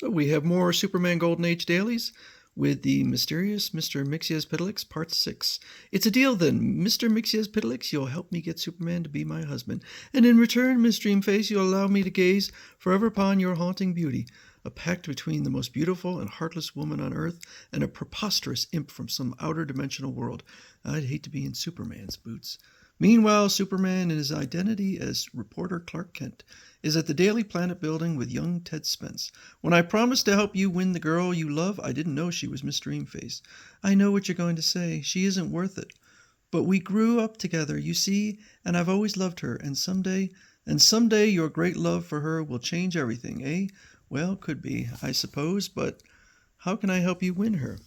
So we have more Superman Golden Age dailies with the mysterious Mr. Mxyzptlx Part 6. It's a deal then. Mr. Mxyzptlx, you'll help me get Superman to be my husband. And in return, Miss Dreamface, you'll allow me to gaze forever upon your haunting beauty. A pact between the most beautiful and heartless woman on Earth and a preposterous imp from some outer dimensional world. I'd hate to be in Superman's boots. Meanwhile, Superman, in his identity as reporter Clark Kent, is at the Daily Planet building with young Ted Spence. When I promised to help you win the girl you love, I didn't know she was Miss Dreamface. I know what you're going to say. She isn't worth it. But we grew up together, you see, and I've always loved her, and someday your great love for her will change everything, eh? Well, could be, I suppose, but how can I help you win her?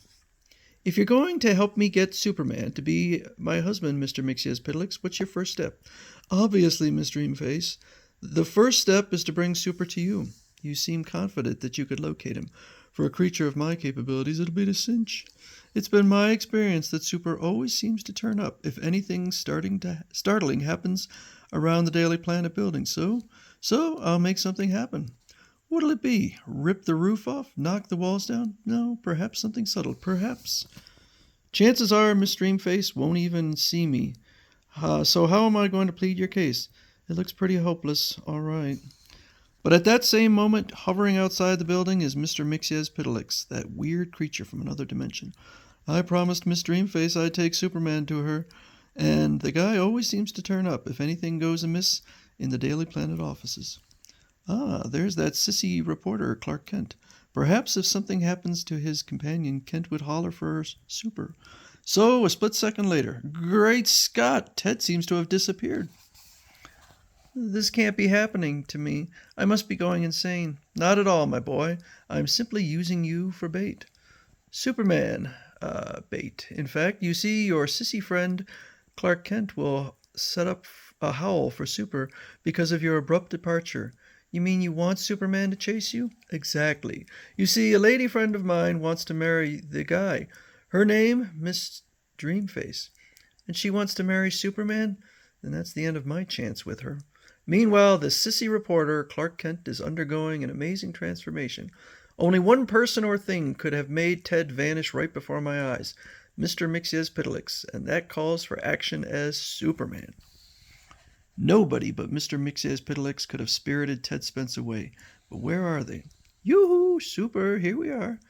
If you're going to help me get Superman to be my husband, Mr. Mxyzptlx, what's your first step? Obviously, Miss Dreamface, the first step is to bring Super to you. You seem confident that you could locate him. For a creature of my capabilities, it'll be a cinch. It's been my experience that Super always seems to turn up if anything startling happens around the Daily Planet building. So I'll make something happen. What'll it be? Rip the roof off? Knock the walls down? No, perhaps something subtle. Perhaps. Chances are Miss Dreamface won't even see me. So how am I going to plead your case? It looks pretty hopeless. All right. But at that same moment, hovering outside the building is Mr. Mxyzptlx, that weird creature from another dimension. I promised Miss Dreamface I'd take Superman to her, and the guy always seems to turn up if anything goes amiss in the Daily Planet offices. There's that sissy reporter, Clark Kent. Perhaps if something happens to his companion, Kent would holler for Super. So, a split second later, great Scott, Ted seems to have disappeared. This can't be happening to me. I must be going insane. Not at all, my boy. I'm simply using you for bait. Superman, bait. In fact, you see, your sissy friend, Clark Kent, will set up a howl for Super because of your abrupt departure. You mean you want Superman to chase you? Exactly. You see, a lady friend of mine wants to marry the guy. Her name, Miss Dreamface. And she wants to marry Superman? Then that's the end of my chance with her. Meanwhile, the sissy reporter, Clark Kent, is undergoing an amazing transformation. Only one person or thing could have made Ted vanish right before my eyes. Mr. Mxyzptlx, and that calls for action as Superman. Nobody but Mr. Mxyzptlx could have spirited Ted Spence away. But where are they? Yoo-hoo, Super, here we are.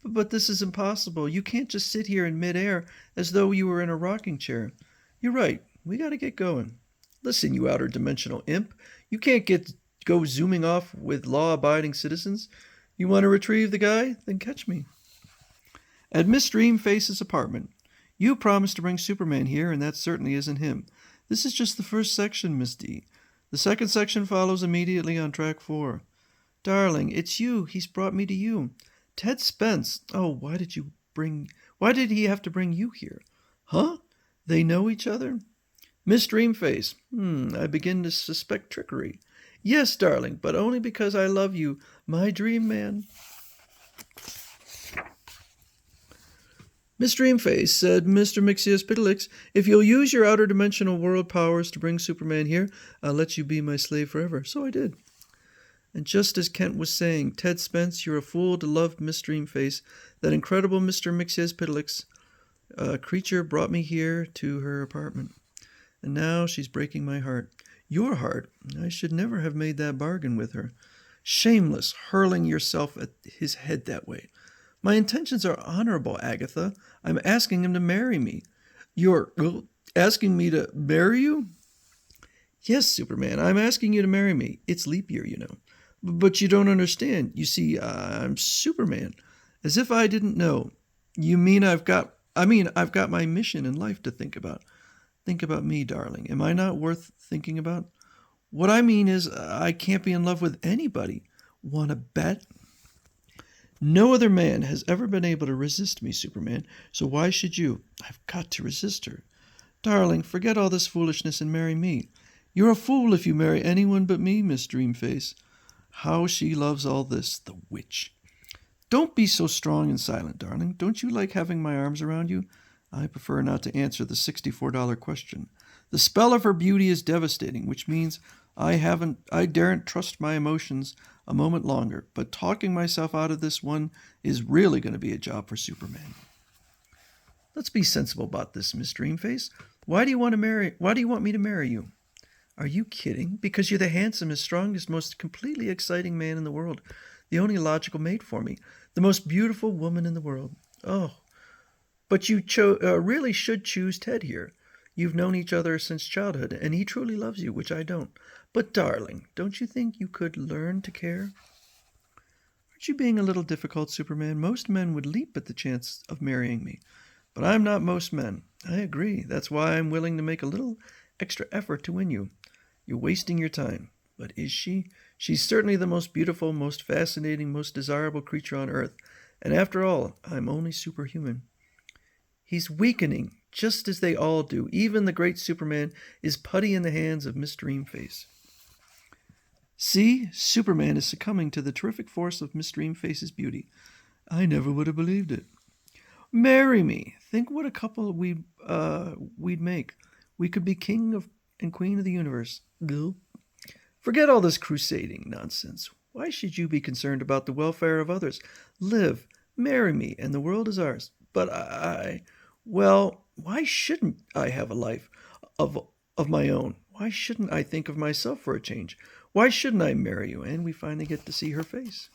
But this is impossible. You can't just sit here in midair as though you were in a rocking chair. You're right. We got to get going. Listen, you outer dimensional imp. You can't go zooming off with law-abiding citizens. You want to retrieve the guy? Then catch me. At Miss Dreamface's apartment. You promised to bring Superman here, and that certainly isn't him. This is just the first section, Miss D. The second section follows immediately on track 4. Darling, it's you. He's brought me to you. Ted Spence. Oh, why did he have to bring you here? Huh? They know each other? Miss Dreamface. I begin to suspect trickery. Yes, darling, but only because I love you, my dream man. Miss Dreamface, said Mr. Mxyzptlx, if you'll use your outer dimensional world powers to bring Superman here, I'll let you be my slave forever. So I did. And just as Kent was saying, Ted Spence, you're a fool to love Miss Dreamface. That incredible Mr. Mxyzptlx creature brought me here to her apartment. And now she's breaking my heart. Your heart? I should never have made that bargain with her. Shameless, hurling yourself at his head that way. My intentions are honorable, Agatha. I'm asking him to marry me. You're asking me to marry you? Yes, Superman, I'm asking you to marry me. It's leap year, you know. But you don't understand. You see, I'm Superman. As if I didn't know. You mean I've got my mission in life to think about. Think about me, darling. Am I not worth thinking about? What I mean is, I can't be in love with anybody. Want to bet? No other man has ever been able to resist me, Superman, so why should you? I've got to resist her. Darling, forget all this foolishness and marry me. You're a fool if you marry anyone but me, Miss Dreamface. How she loves all this, the witch. Don't be so strong and silent, darling. Don't you like having my arms around you? I prefer not to answer the $64 question. The spell of her beauty is devastating, which means I daren't trust my emotions a moment longer, but talking myself out of this one is really going to be a job for Superman. Let's be sensible about this, Miss Dreamface. Why do you want me to marry you? Are you kidding? Because you're the handsomest, strongest, most completely exciting man in the world. The only logical mate for me. The most beautiful woman in the world. Oh, but you really should choose Ted here. You've known each other since childhood, and he truly loves you, which I don't. But, darling, don't you think you could learn to care? Aren't you being a little difficult, Superman? Most men would leap at the chance of marrying me. But I'm not most men. I agree. That's why I'm willing to make a little extra effort to win you. You're wasting your time. But is she? She's certainly the most beautiful, most fascinating, most desirable creature on Earth. And after all, I'm only superhuman. He's weakening, just as they all do. Even the great Superman is putty in the hands of Miss Dreamface. See, Superman is succumbing to the terrific force of Miss Dreamface's beauty. I never would have believed it. Marry me. Think what a couple we'd make. We could be king of and queen of the universe. Gulp. Forget all this crusading nonsense. Why should you be concerned about the welfare of others? Live, marry me, and the world is ours. But well, why shouldn't I have a life of my own? Why shouldn't I think of myself for a change? Why shouldn't I marry you? And we finally get to see her face.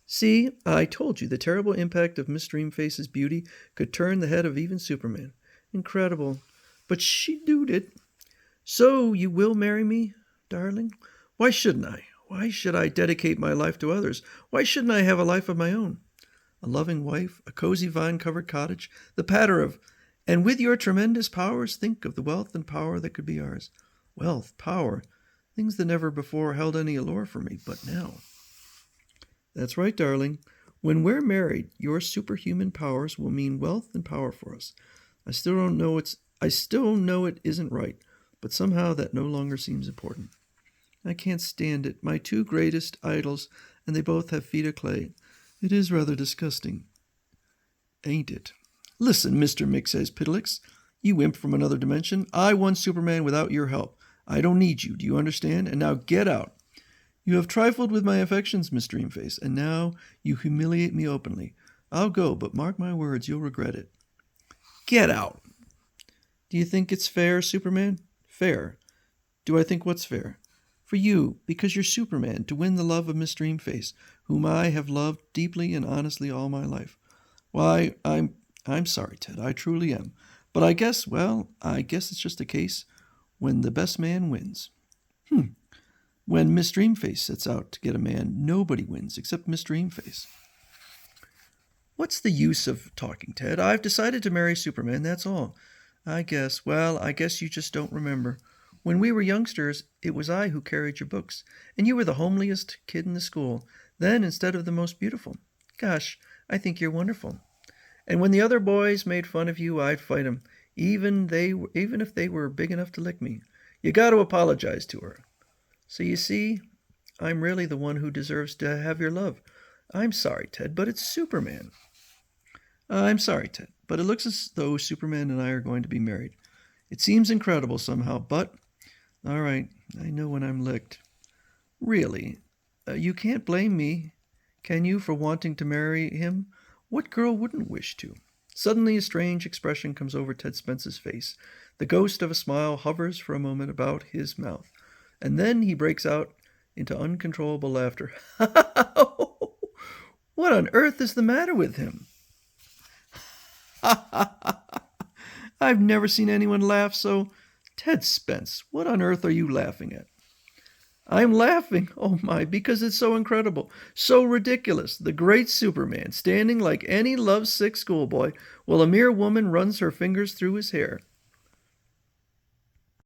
See, I told you the terrible impact of Miss Dreamface's beauty could turn the head of even Superman. Incredible. But she did it. So you will marry me, darling? Why shouldn't I? Why should I dedicate my life to others? Why shouldn't I have a life of my own? A loving wife, a cozy vine-covered cottage, the patter of... And with your tremendous powers, think of the wealth and power that could be ours. Wealth, power, things that never before held any allure for me, but now... That's right, darling. When we're married, your superhuman powers will mean wealth and power for us. I still know it isn't right, but somehow that no longer seems important. I can't stand it. My two greatest idols, and they both have feet of clay. It is rather disgusting, ain't it? Listen, Mr. Mxyzptlx, you imp from another dimension. I won Superman without your help. I don't need you. Do you understand? And now get out. You have trifled with my affections, Miss Dreamface, and now you humiliate me openly. I'll go, but mark my words, you'll regret it. Get out. Do you think it's fair, Superman? Fair. Do I think what's fair? For you, because you're Superman, to win the love of Miss Dreamface, whom I have loved deeply and honestly all my life. Why, I'm sorry, Ted, I truly am. But I guess it's just a case when the best man wins. When Miss Dreamface sets out to get a man, nobody wins except Miss Dreamface. What's the use of talking, Ted? I've decided to marry Superman, that's all. I guess you just don't remember. When we were youngsters, it was I who carried your books, and you were the homeliest kid in the school, then instead of the most beautiful. Gosh, I think you're wonderful. And when the other boys made fun of you, I'd fight 'em, even if they were big enough to lick me. You got to apologize to her. So you see, I'm really the one who deserves to have your love. I'm sorry, Ted, but it's Superman. I'm sorry, Ted, but it looks as though Superman and I are going to be married. It seems incredible somehow, but... All right, I know when I'm licked. Really, you can't blame me, can you, for wanting to marry him? What girl wouldn't wish to? Suddenly a strange expression comes over Ted Spence's face. The ghost of a smile hovers for a moment about his mouth. And then he breaks out into uncontrollable laughter. What on earth is the matter with him? I've never seen anyone laugh so. Ted Spence, what on earth are you laughing at? I'm laughing, oh my, because it's so incredible, so ridiculous. The great Superman, standing like any lovesick schoolboy, while a mere woman runs her fingers through his hair.